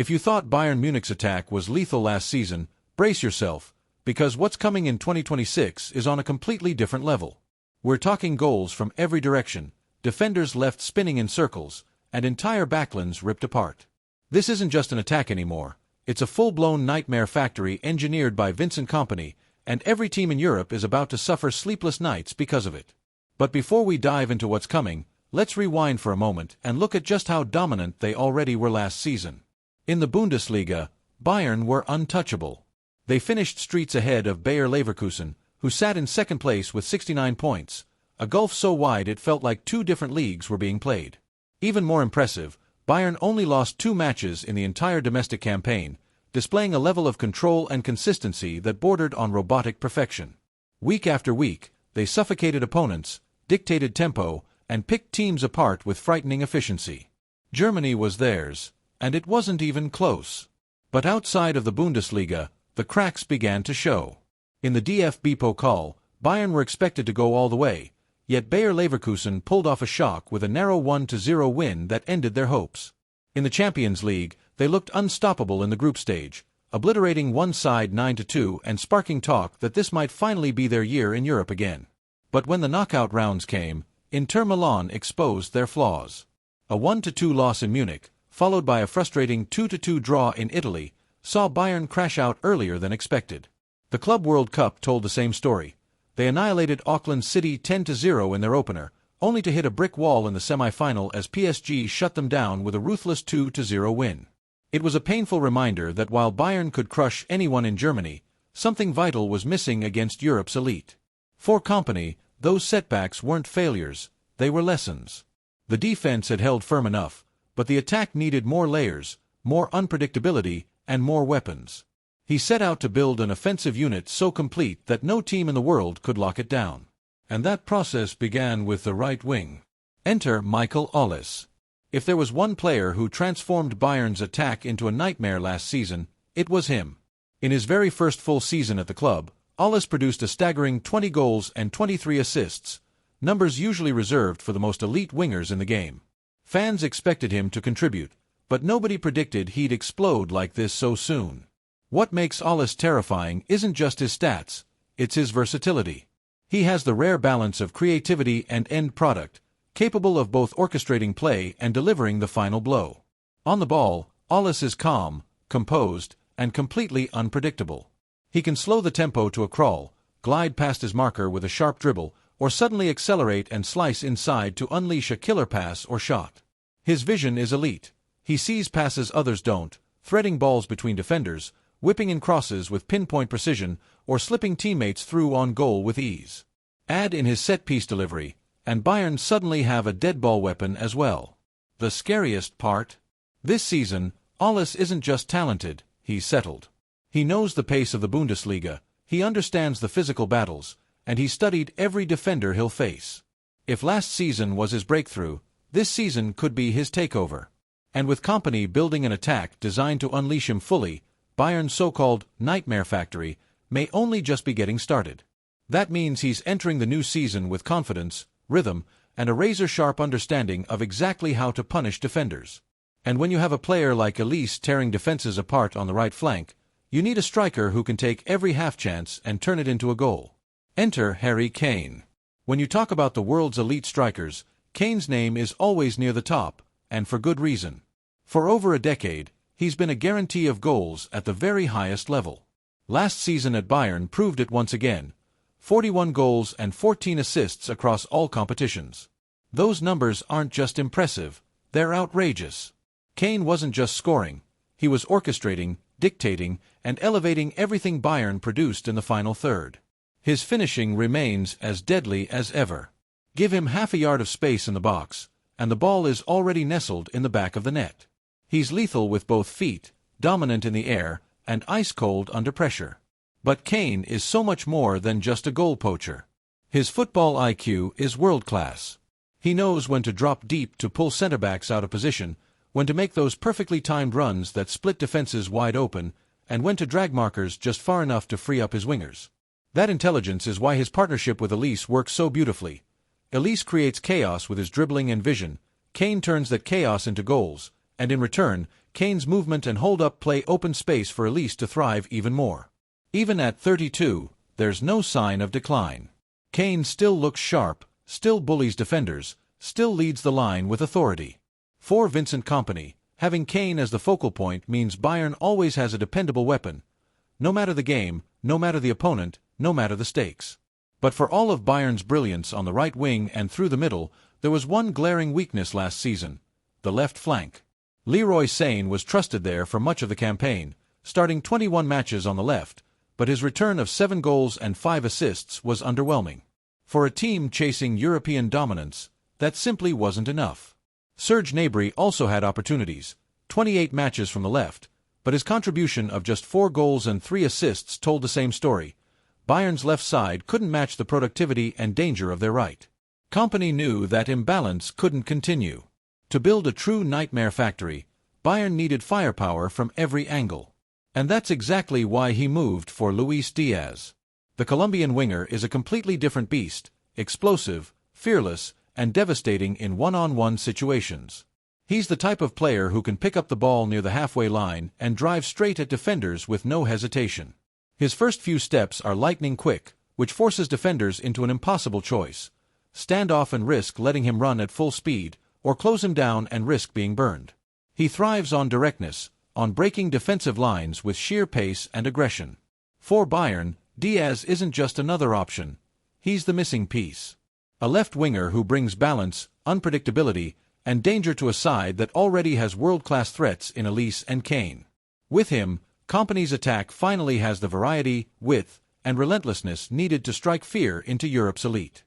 If you thought Bayern Munich's attack was lethal last season, brace yourself, because what's coming in 2026 is on a completely different level. We're talking goals from every direction, defenders left spinning in circles, and entire backlines ripped apart. This isn't just an attack anymore, it's a full-blown nightmare factory engineered by Vincent Kompany, and every team in Europe is about to suffer sleepless nights because of it. But before we dive into what's coming, let's rewind for a moment and look at just how dominant they already were last season. In the Bundesliga, Bayern were untouchable. They finished streets ahead of Bayer Leverkusen, who sat in second place with 69 points, a gulf so wide it felt like two different leagues were being played. Even more impressive, Bayern only lost 2 matches in the entire domestic campaign, displaying a level of control and consistency that bordered on robotic perfection. Week after week, they suffocated opponents, dictated tempo, and picked teams apart with frightening efficiency. Germany was theirs, and it wasn't even close. But outside of the Bundesliga, the cracks began to show. In the DFB Pokal, Bayern were expected to go all the way, yet Bayer Leverkusen pulled off a shock with a narrow 1-0 win that ended their hopes. In the Champions League, they looked unstoppable in the group stage, obliterating one side 9-2 and sparking talk that this might finally be their year in Europe again. But when the knockout rounds came, Inter Milan exposed their flaws. A 1-2 loss in Munich, followed by a frustrating 2-2 draw in Italy, saw Bayern crash out earlier than expected. The Club World Cup told the same story. They annihilated Auckland City 10-0 in their opener, only to hit a brick wall in the semi-final as PSG shut them down with a ruthless 2-0 win. It was a painful reminder that while Bayern could crush anyone in Germany, something vital was missing against Europe's elite. For Kompany, those setbacks weren't failures, they were lessons. The defense had held firm enough, but the attack needed more layers, more unpredictability, and more weapons. He set out to build an offensive unit so complete that no team in the world could lock it down. And that process began with the right wing. Enter Michael Olise. If there was one player who transformed Bayern's attack into a nightmare last season, it was him. In his very first full season at the club, Olise produced a staggering 20 goals and 23 assists, numbers usually reserved for the most elite wingers in the game. Fans expected him to contribute, but nobody predicted he'd explode like this so soon. What makes Olise terrifying isn't just his stats, it's his versatility. He has the rare balance of creativity and end product, capable of both orchestrating play and delivering the final blow. On the ball, Olise is calm, composed, and completely unpredictable. He can slow the tempo to a crawl, glide past his marker with a sharp dribble, or suddenly accelerate and slice inside to unleash a killer pass or shot. His vision is elite. He sees passes others don't, threading balls between defenders, whipping in crosses with pinpoint precision, or slipping teammates through on goal with ease. Add in his set-piece delivery, and Bayern suddenly have a dead-ball weapon as well. The scariest part? This season, Olise isn't just talented, he's settled. He knows the pace of the Bundesliga, he understands the physical battles, and he's studied every defender he'll face. If last season was his breakthrough, this season could be his takeover. And with Kompany building an attack designed to unleash him fully, Bayern's so-called nightmare factory may only just be getting started. That means he's entering the new season with confidence, rhythm, and a razor-sharp understanding of exactly how to punish defenders. And when you have a player like Olise tearing defenses apart on the right flank, you need a striker who can take every half-chance and turn it into a goal. Enter Harry Kane. When you talk about the world's elite strikers, Kane's name is always near the top, and for good reason. For over a decade, he's been a guarantee of goals at the very highest level. Last season at Bayern proved it once again. 41 goals and 14 assists across all competitions. Those numbers aren't just impressive, they're outrageous. Kane wasn't just scoring, he was orchestrating, dictating, and elevating everything Bayern produced in the final third. His finishing remains as deadly as ever. Give him half a yard of space in the box, and the ball is already nestled in the back of the net. He's lethal with both feet, dominant in the air, and ice-cold under pressure. But Kane is so much more than just a goal poacher. His football IQ is world-class. He knows when to drop deep to pull center-backs out of position, when to make those perfectly timed runs that split defenses wide open, and when to drag markers just far enough to free up his wingers. That intelligence is why his partnership with Olise works so beautifully. Olise creates chaos with his dribbling and vision, Kane turns that chaos into goals, and in return, Kane's movement and hold-up play opened space for Olise to thrive even more. Even at 32, there's no sign of decline. Kane still looks sharp, still bullies defenders, still leads the line with authority. For Vincent Kompany, having Kane as the focal point means Bayern always has a dependable weapon. No matter the game, no matter the opponent, no matter the stakes. But for all of Bayern's brilliance on the right wing and through the middle, there was one glaring weakness last season: the left flank. Leroy Sane was trusted there for much of the campaign, starting 21 matches on the left, but his return of 7 goals and 5 assists was underwhelming. For a team chasing European dominance, that simply wasn't enough. Serge Gnabry also had opportunities, 28 matches from the left, but his contribution of just 4 goals and 3 assists told the same story. Bayern's left side couldn't match the productivity and danger of their right. Kompany knew that imbalance couldn't continue. To build a true nightmare factory, Bayern needed firepower from every angle. And that's exactly why he moved for Olise and Díaz. The Colombian winger is a completely different beast, explosive, fearless, and devastating in one-on-one situations. He's the type of player who can pick up the ball near the halfway line and drive straight at defenders with no hesitation. His first few steps are lightning quick, which forces defenders into an impossible choice: stand off and risk letting him run at full speed, or close him down and risk being burned. He thrives on directness, on breaking defensive lines with sheer pace and aggression. For Bayern, Díaz isn't just another option. He's the missing piece. A left winger who brings balance, unpredictability, and danger to a side that already has world-class threats in Olise and Kane. With him, Kompany's attack finally has the variety, width, and relentlessness needed to strike fear into Europe's elite.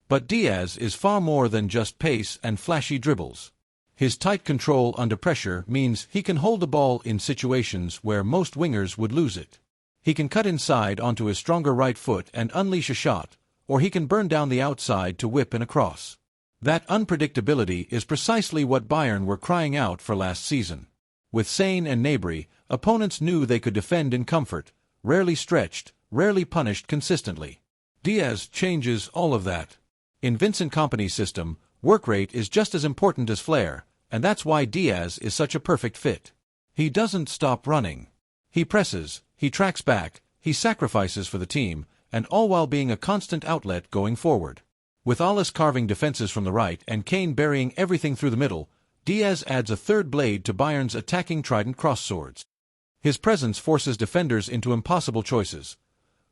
But Díaz is far more than just pace and flashy dribbles. His tight control under pressure means he can hold the ball in situations where most wingers would lose it. He can cut inside onto his stronger right foot and unleash a shot, or he can burn down the outside to whip in a cross. That unpredictability is precisely what Bayern were crying out for last season. With Sane and Gnabry, opponents knew they could defend in comfort, rarely stretched, rarely punished consistently. Díaz changes all of that. In Vincent Kompany's system, work rate is just as important as flair, and that's why Díaz is such a perfect fit. He doesn't stop running. He presses, he tracks back, he sacrifices for the team, and all while being a constant outlet going forward. With Olise carving defenses from the right and Kane burying everything through the middle, Díaz adds a third blade to Bayern's attacking trident cross swords. His presence forces defenders into impossible choices.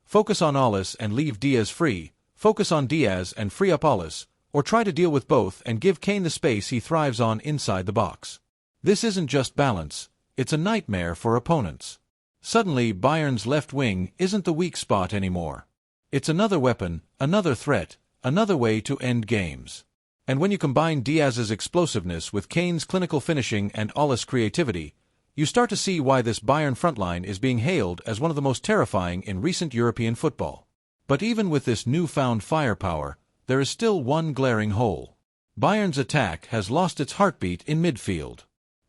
Focus on Olise and leave Díaz free, focus on Díaz and free up Olise, or try to deal with both and give Kane the space he thrives on inside the box. This isn't just balance, it's a nightmare for opponents. Suddenly, Bayern's left wing isn't the weak spot anymore. It's another weapon, another threat, another way to end games. And when you combine Díaz's explosiveness with Kane's clinical finishing and Olise's creativity, you start to see why this Bayern frontline is being hailed as one of the most terrifying in recent European football. But even with this newfound firepower, there is still one glaring hole. Bayern's attack has lost its heartbeat in midfield.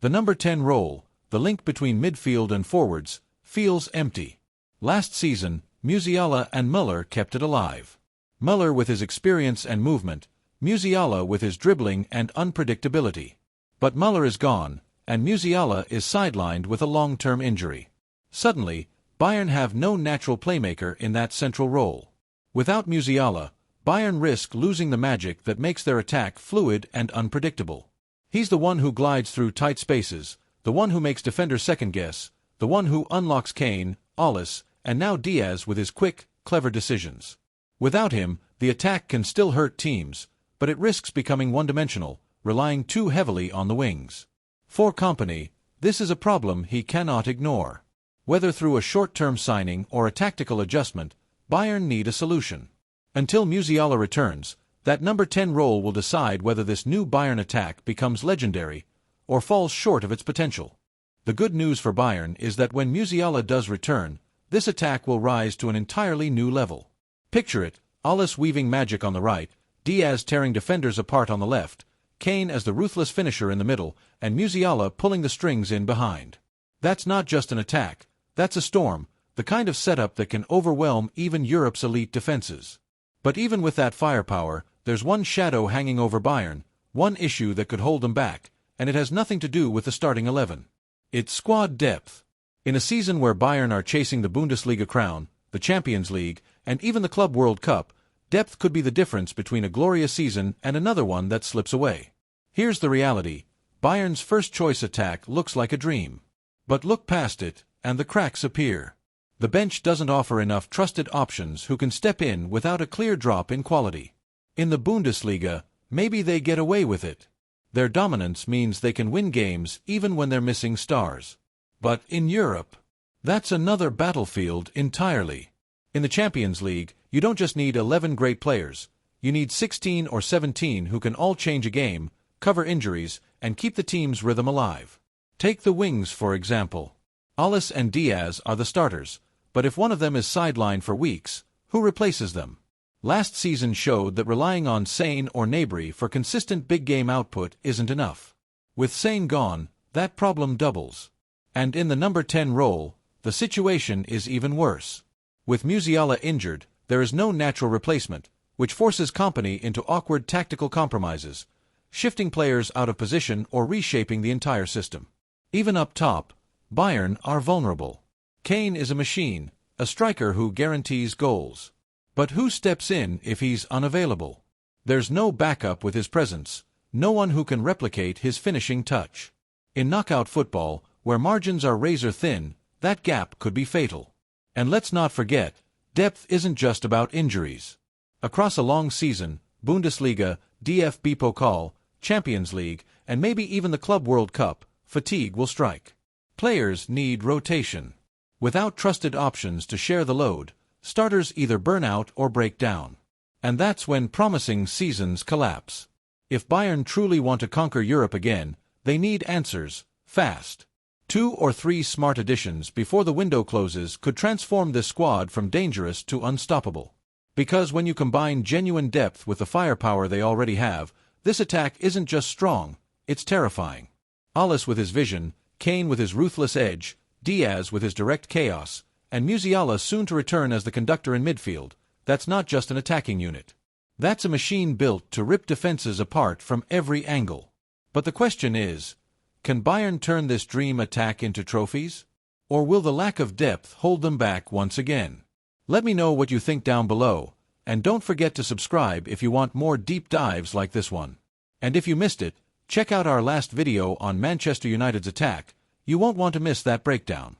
The number 10 role, the link between midfield and forwards, feels empty. Last season, Musiala and Müller kept it alive. Müller with his experience and movement, Musiala with his dribbling and unpredictability. But Müller is gone, and Musiala is sidelined with a long-term injury. Suddenly, Bayern have no natural playmaker in that central role. Without Musiala, Bayern risk losing the magic that makes their attack fluid and unpredictable. He's the one who glides through tight spaces, the one who makes defenders second-guess, the one who unlocks Kane, Olise, and now Díaz with his quick, clever decisions. Without him, the attack can still hurt teams, but it risks becoming one-dimensional, relying too heavily on the wings. For Kompany, this is a problem he cannot ignore. Whether through a short-term signing or a tactical adjustment, Bayern need a solution. Until Musiala returns, that number 10 role will decide whether this new Bayern attack becomes legendary or falls short of its potential. The good news for Bayern is that when Musiala does return, this attack will rise to an entirely new level. Picture it: Olise weaving magic on the right, Díaz tearing defenders apart on the left, Kane as the ruthless finisher in the middle, and Musiala pulling the strings in behind. That's not just an attack, that's a storm, the kind of setup that can overwhelm even Europe's elite defenses. But even with that firepower, there's one shadow hanging over Bayern, one issue that could hold them back, and it has nothing to do with the starting 11. It's squad depth. In a season where Bayern are chasing the Bundesliga crown, the Champions League, and even the Club World Cup, depth could be the difference between a glorious season and another one that slips away. Here's the reality. Bayern's first-choice attack looks like a dream. But look past it, and the cracks appear. The bench doesn't offer enough trusted options who can step in without a clear drop in quality. In the Bundesliga, maybe they get away with it. Their dominance means they can win games even when they're missing stars. But in Europe, that's another battlefield entirely. In the Champions League, you don't just need 11 great players. You need 16 or 17 who can all change a game, cover injuries, and keep the team's rhythm alive. Take the wings, for example. Olise and Díaz are the starters, but if one of them is sidelined for weeks, who replaces them? Last season showed that relying on Kane or Gnabry for consistent big-game output isn't enough. With Kane gone, that problem doubles. And in the number 10 role, the situation is even worse. With Musiala injured, there is no natural replacement, which forces Kompany into awkward tactical compromises, shifting players out of position or reshaping the entire system. Even up top, Bayern are vulnerable. Kane is a machine, a striker who guarantees goals. But who steps in if he's unavailable? There's no backup with his presence, no one who can replicate his finishing touch. In knockout football, where margins are razor-thin, that gap could be fatal. And let's not forget, depth isn't just about injuries. Across a long season, Bundesliga, DFB Pokal, Champions League, and maybe even the Club World Cup, fatigue will strike. Players need rotation. Without trusted options to share the load, starters either burn out or break down. And that's when promising seasons collapse. If Bayern truly want to conquer Europe again, they need answers, fast. 2 or 3 smart additions before the window closes could transform this squad from dangerous to unstoppable. Because when you combine genuine depth with the firepower they already have, this attack isn't just strong, it's terrifying. Olise with his vision, Kane with his ruthless edge, Díaz with his direct chaos, and Musiala soon to return as the conductor in midfield, that's not just an attacking unit. That's a machine built to rip defenses apart from every angle. But the question is, can Bayern turn this dream attack into trophies? Or will the lack of depth hold them back once again? Let me know what you think down below, and don't forget to subscribe if you want more deep dives like this one. And if you missed it, check out our last video on Manchester United's attack. You won't want to miss that breakdown.